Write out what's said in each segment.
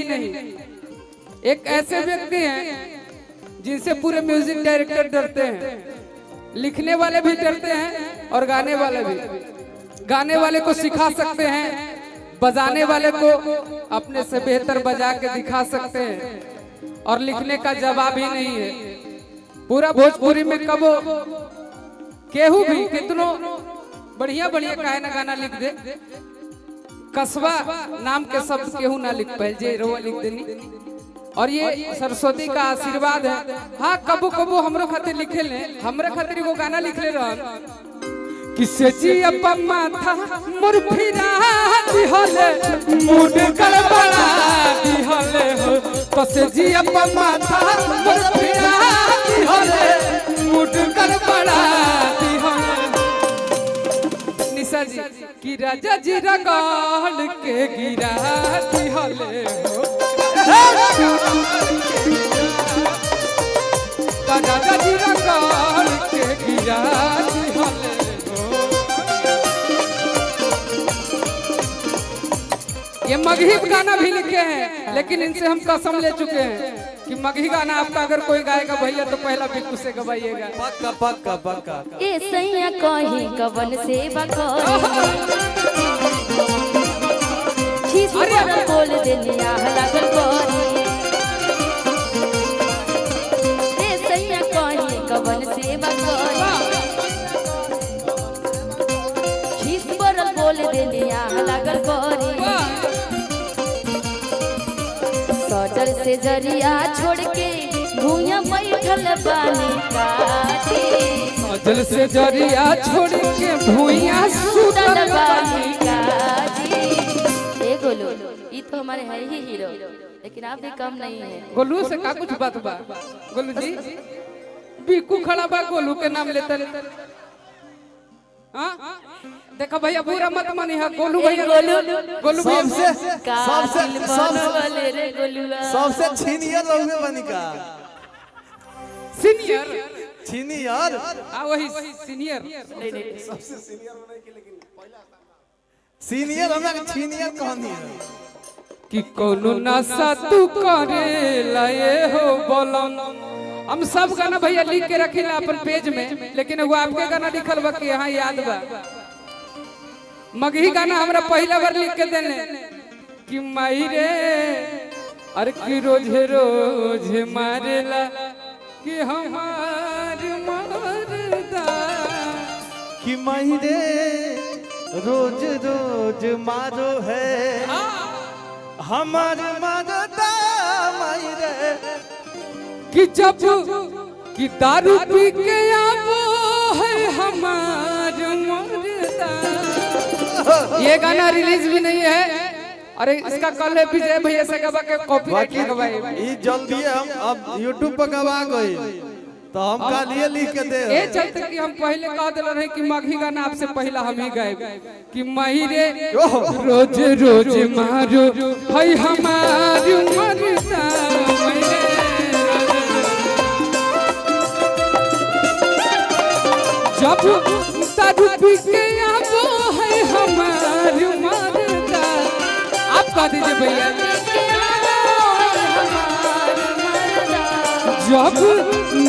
यही नहीं, एक ऐसे व्यक्ति हैं जिनसे पूरे म्यूजिक डायरेक्टर डरते हैं, लिखने वाले भी डरते हैं और गाने वाले भी। गाने वाले को सिखा सकते हैं, बजाने वाले को अपने से बेहतर बजा के दिखा सकते हैं, और लिखने का जवाब ही नहीं है। पूरा भोजपुरी में कबो केहू भी कितनो बढ़िया बढ़िया काहे ना गाना लिख दे, कस्बा नाम के शब्द केहू ना लिख पाए, जे रोवा लिख देनी। और ये सरस्वती का आशीर्वाद है। हाँ, कबो कबो हमरो खातिर लिखे ले, हमरे खातिर वो गाना लिख ले रहा किसे जी अपा माथा मोर फिरा दिहले मूड गड़बड़ा दिहले हो, कसे जी अपा माथा मोर फिरा दिहले मूड गड़बड़ा दिहले। निशा जी की राजा जी रगड़ के गिरा दिहले हो, राजा जी रगड़ के गिरा दिहले। ये मगही गाना भी लिखे हैं, लेकिन इनसे हम कसम ले चुके हैं कि मगही गाना आपका अगर कोई गाएगा भैया तो पहला बिल्कुल से गवाइएगा। पक्का पक्का पक्का। ए सैया कहीं कवन से बकोरी खीस पर बोल देलिया लागल कोरी। ए सैया कहीं कवन से बकोरी खीस पर बोल देलिया लागल कोरी। सजल से जरिया छोड़ के भूया बैठल बानी काटी, सजल से जरिया छोड़ के भूया सुतल बानी काटी। ए गोलू, ये तो हमारे है ही हीरो, लेकिन आप भी कम नहीं है। गोलू से का कुछ बात बा? गोलू जी बिकू खड़ा बा, गोलू के नाम लेते हाँ देखा भैया, पूरा मत मानी है गोलू भैया। गोलू सबसे रे गोलुआ सबसे सीनियर लोग बनी का सीनियर सीनियर वही सीनियर सबसे सीनियर होने के, लेकिन सीनियर हमरा सीनियर कहनी है कि कोनो नशा तू करे लाए हो बोलन। हम सब गाना भैया लिख के रखी ला अपन पेज में, लेकिन वो आपके गाना लिखल बा कि यहाँ याद बा। मगही गाना हमरा पहला बार लिख के देने कि माई रे अरे कि रोजे रोजे मारेला कि हमार मरदा, कि माई रे रोज रोज मारो है हमार मरदा माई रे। कि जब कि दारू पी के आवो है हमार मरदा। ये गाना रिलीज भी नहीं है, अरे इसका कल है विजय भैया से गवा के कॉपीराइट लगवाए। ये जल्दी हम अब YouTube पर गवा गए तो हम का लिए लिख के दे। ये चलते कि हम पहले कह दिल रहे कि मगही गाना आपसे पहला हम ही गाए कि माही रे रोज रोज मारो है हमार मरदा। जब दारू पी के आवो है हमार मरदा। आप कह दीजिए भैया, जब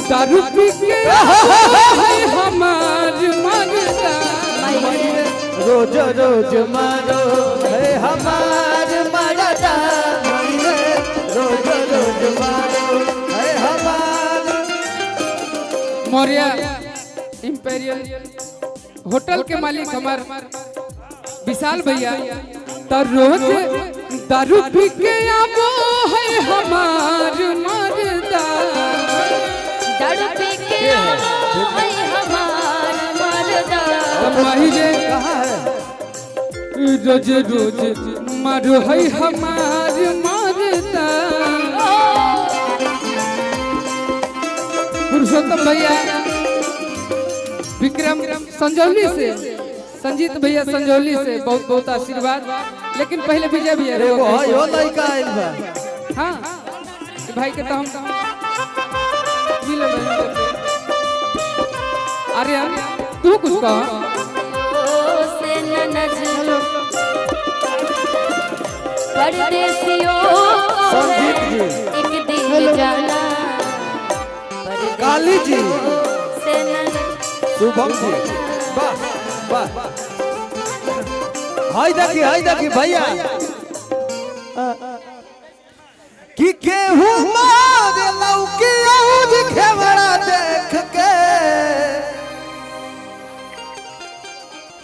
दारू पी के आवो है हमार मरदा। रोज रोज मारो है हमार मरदा, रोज रोज मारो है हमार। मौर्या इंपेरियल होटल के मालिक हमार विशाल भैया तो रोज दारू पी के आवो है हमार मरदा। दारू पी के आवो है हमार मरदा। माहिरे कहाँ है? रोज रोज मारो है हमार मरदा। पुरुषोत्तम भैया विक्रम संजौली से, संजीत भैया संजौली से बहुत बहुत आशीर्वाद। लेकिन पहले विजय भैया रे वो यो लड़का आइल बा। हाँ भाई के तो हम मिलो अरे तू कुछ कहा से न नजर परदेसियों वैशाली जी, शुभम जी, वाह वाह। हाय देखी भैया कि केहू मार लौकी औज खेवड़ा देख के,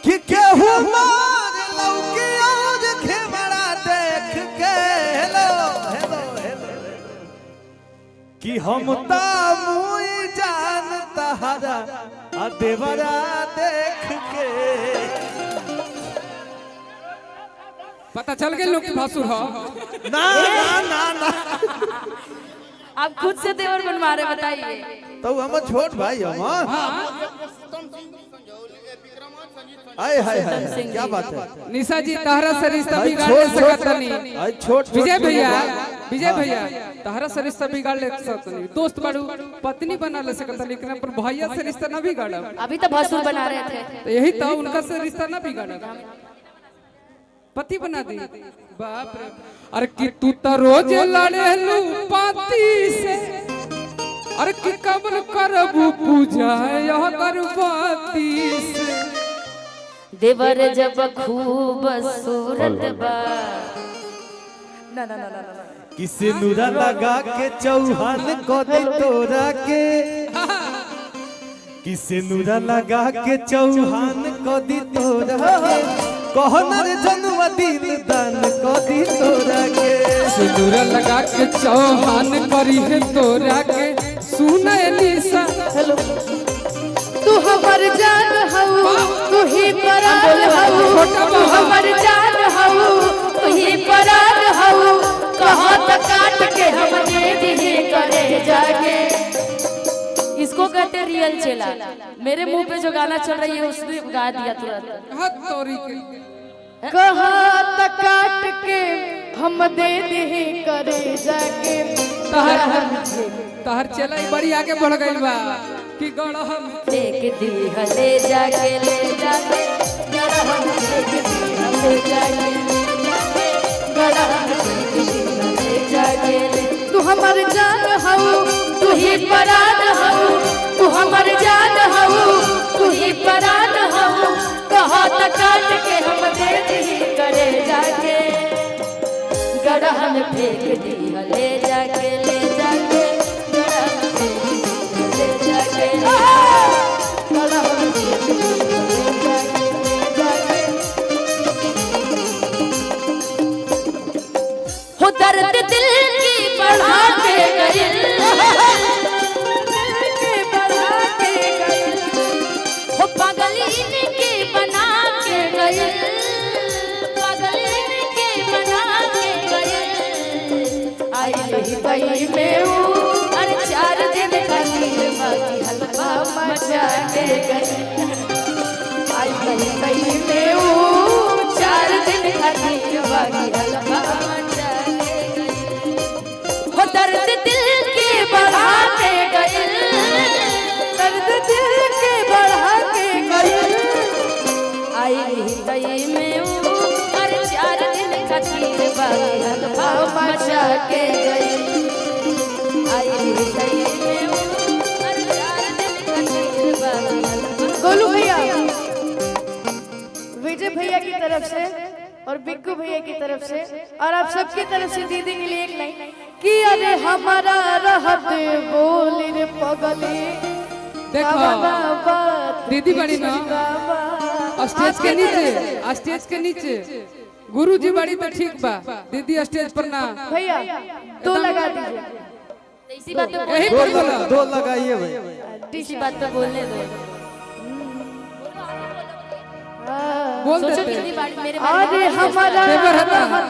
कि केहू मार लौकी औज खेवड़ा देख के। हेलो हेलो हेलो कि हम ता मुई जान तहरा आ देवरा देख के। पता चल गए लोग की भासुर हो। ना ना ना ना आप खुद से देवर बनवा रहे, बताइए। तो हम छोट भाई हम। हाय हाय हाय क्या बात है। निशा जी तहरा से रिश्ता बिगाड़ ले सकता नहीं। आई छोट विजय भैया, विजय भैया तहरा से रिश्ता बिगाड़ ले सकता नहीं। दोस्त बाड़ू पत्नी बना ले सकता, लेकिन अपन भैया से रिश्ता ना बिगाड़ा। अभी तो भसुर बना रहे थे। तो यही था, उनका से रिश्ता ना बिगाड़ा, पति बना दी। बाप रे, अरे कि तू तो रोज लड़े लू पाती से, अरे कि कबल करबू पूजा यह करबाती से। देवर जब खूब सूरत बा, ना ना ना ना किसे नूरा लगा के चौहान को दे तोरा के, किसे नूरा लगा के चौहान को दी तोरा के, कहनर जन्मदिन दान को दी तोरा के। सिंदूर लगा के चौहान करी है तोरा के, सुने निशा। हेलो, तू हमर जान हऊ, तू ही परान हऊ, तू हमर जान हऊ, तू ही परान हऊ। कहाँ तक काट के हम दे दी करे जाके। इसको कहते रियल चेला। मेरे मुंह पे जो गाना चल रही है उसने गा दिया तुरंत। हाथ तोरी के कहाँ तक काट के हम दे दी करे जाके। तहर चला बड़ी आगे बढ़ गई बा कि गड़हम देख दी हले जाके ले जाके, गड़हम देख दी हले जाके ले जाके, गड़हम देख दी हले जाके ले। तू हमर जान हऊ, तू ही परान हऊ, तू हमर जान हऊ, तू ही परान हऊ। कहाँ तक काट के हम दे दी करे जाके, गड़हम फेंक दी हले जाके ले जाके, गड़हम फेंक दी हले जाके ले जाके, गड़हम फेंक दी हले जाके ले जाके। हो दर्द दिल की बढ़ा के गई, बढ़ा के गई, हो पागल इनकी बना के गई, पागल इनकी बना के गई। आई रही कई में हूँ, अरे 4 दिन खातिर बाकी हलवा मचा के गई। आई रही कई में हूँ, 4 दिन खातिर बाकी हलवा मचा के गई। वो दर्द दिल के बढ़ा के गई, दर्द दिल के बढ़ा के गई। आई रही कई में हूँ, अरे 4 दिन खातिर बाकी हलवा मचा के गई। आई रही कई में हूँ, अरे 4 दिन खातिर बाकी हलवा। गोलू भैया, विजय भैया की तरफ से और बिक्कू भैया की तरफ से और आप सबकी तरफ से दीदी के लिए एक लाइन कि अरे हमारा रहत बोली रे पगली। देखो दीदी बड़ी ना स्टेज के नीचे, स्टेज के नीचे गुरुजी बड़ी तो ठीक बा, दीदी स्टेज पर ना। भैया 2 लगा दीजिए। इसी बात पे यही पर बोला। दो लगाइए भाई। इसी बात पे बोलने दो। बोल सोचो देते कितनी बार मेरे अरे हमारा फेवर है ना? रहत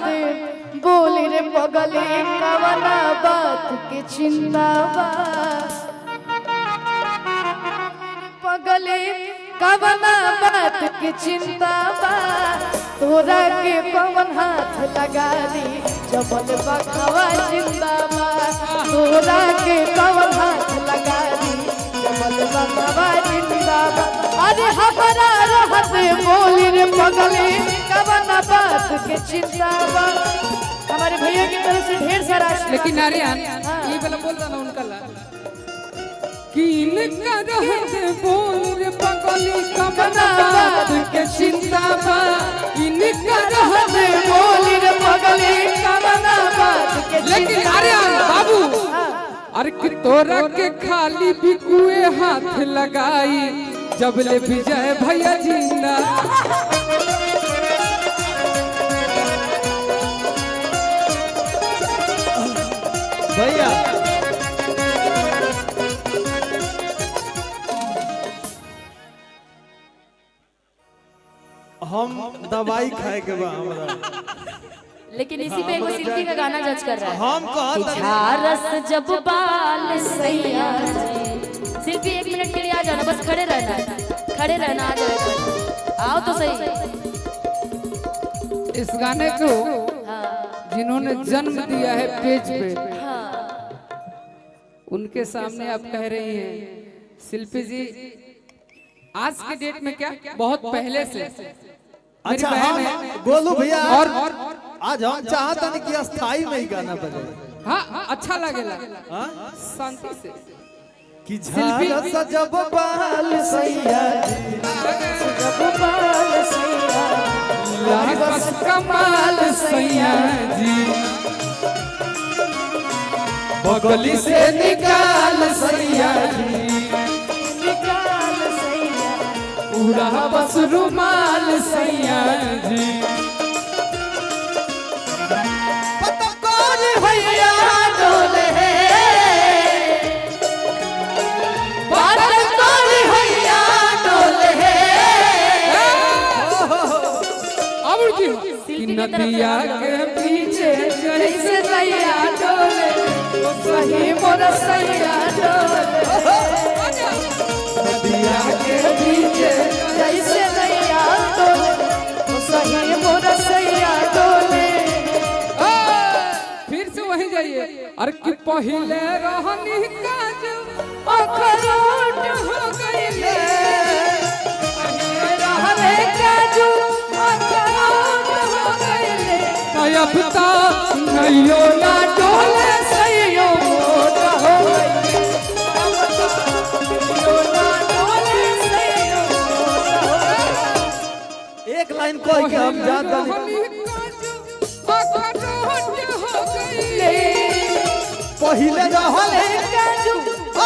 बोली रे पगली, कवना बात के चिंता बा पगली, कवना बात के चिंता बा। तोरा के कवन हाथ लगा दी जबल बखवा जिंदा बा। तोरा के कवन हाथ लगा दी जबल बखवा जिंदा बा। अरे हमारा रहत बोली रे पगली, कवना बात के चिंता बा। हमारे भैया की तरफ से ढेर सारा आशीर्वाद। लेकिन नारियन ये वाला बोल रहा ना उनका ला कीन कर रहते बोल रे पगली कमना बात के चिंता बा कीन कर रहते बोल रे पगली कमना बात के लेकिन अरे बाबू अरे कि तोरा के खाली बिकुए हाथ लगाई जब ले विजय भैया जिंदा भैया हम दवाई खाए के बा हमरा लेकिन इसी पे एगो शिल्पी का गाना जज कर रहा है हम कहत झारस जब बाल सैया शिल्पी 1 मिनट के लिए आ जाना बस खड़े रहना आ जाएगा आओ तो सही इस गाने को हाँ जिन्होंने जन्म दिया है पेज पे हाँ उनके सामने आप कह रही हैं शिल्पी जी आज के डेट में क्या बहुत पहले से मेरी अच्छा बहन हम है गोलू भैया और आज हम चाहता नहीं कि अस्थाई में ही गाना बजे हाँ अच्छा लगेगा हाँ? शांति से कि झारस जब बाल सैया जब बाल सैया लाही बस कमाल सैया जी बगली से निकाल सैया जी निकाल सैया पूरा बस रुमाल सैया जी पतकोर भैया डोले पतकोर भैया डोले अब जी कि नदिया के पीछे जैसे सैया डोले वो सही मोर सैया डोले नदिया के पीछे जैसे नैया डोले वो सही मोर सैया डोले फिर से वहीं जाइए अरे कि पहले रहनी काज अखरोट हो गईले रहले काजू अखरोट हो गईले अब तो नैयो ना डोले सैयो मोट हो गईले डोला डोले सैयो मोट हो गईले एक लाइन कोई के हम ज्यादा रहनी काज अखरोट हो गईले पहिले रहले काजू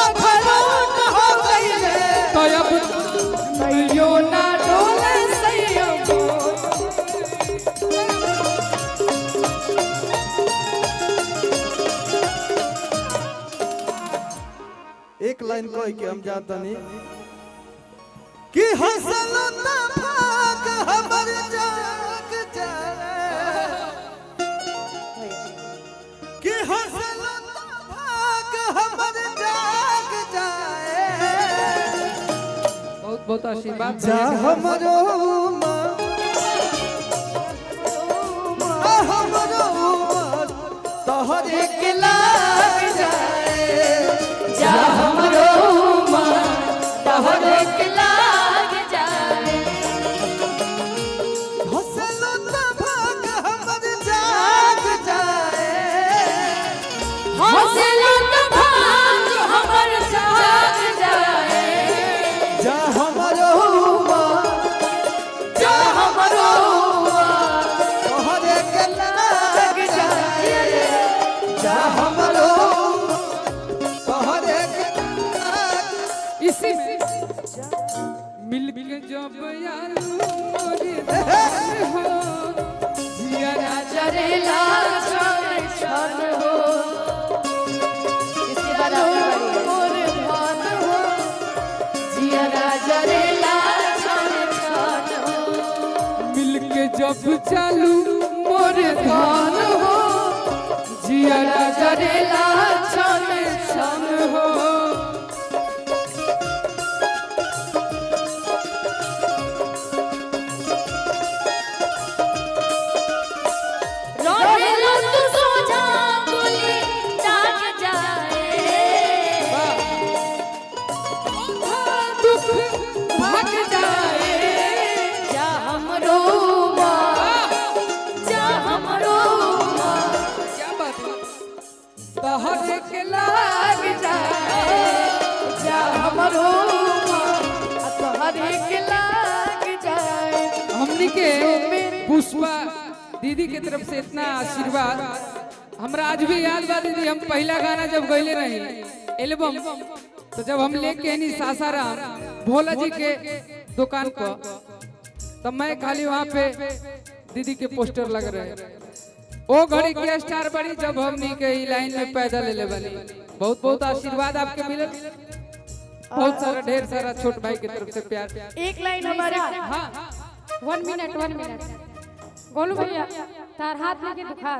अखरोट हो गईले तो अब नैयो ना डोले सैयो मोट एक लाइन कोई के हम ज्यादा नहीं कि हंसलो त भाग हमर जाग जाए कि हंसलो त भाग हमर जाग जाए बहुत बहुत आशीर्वाद जा हमरो हमरो तोहरे के लाग जाए जा हमरो तोहरे के लाग जाए हंसलो त भाग हमर जाग जाए हौसला तो भाग हमर जाग जाए जा हमरो जा हमरो तोहरे के लाग जाए जा हमरो तोहरे के लाग इसी में मिल के जब यारू मोरी हो जिया राजा जरेला छन छन हो इसके बाद आपकी बारी है। मोर भान हो जिया जरेला छन छन हो मिल के जब चालू मोर धान हो जिया राजा जरेला छन छन हो रोहेलो तू सोझा गोली दाग जाए दुख भाग जाए जा हमरो जा हमरो क्या बात है तहर के लाग जाए जा हमरो तोहरे के लाग जाए। हमनी के पुष्पा दीदी के तरफ से इतना आशीर्वाद हमरा आज भी याद बा दीदी। हम पहला गाना जब गईले रही एल्बम, तो जब हम लेके नहीं सासाराम भोला जी के दुकान पर, तब मैं खाली वहाँ पे दीदी के पोस्टर लग रहे। ओ घड़ी के स्टार बड़ी जब हमनी के ई लाइन में पैदा ले बनी। बहुत बहुत आशीर्वाद आपके मिले, बहुत सारा ढेर सारा छोट भाई की तरफ से प्यार। एक लाइन हमारे हाँ 1 मिनट गोलू भैया तार हाथ लेके दिखा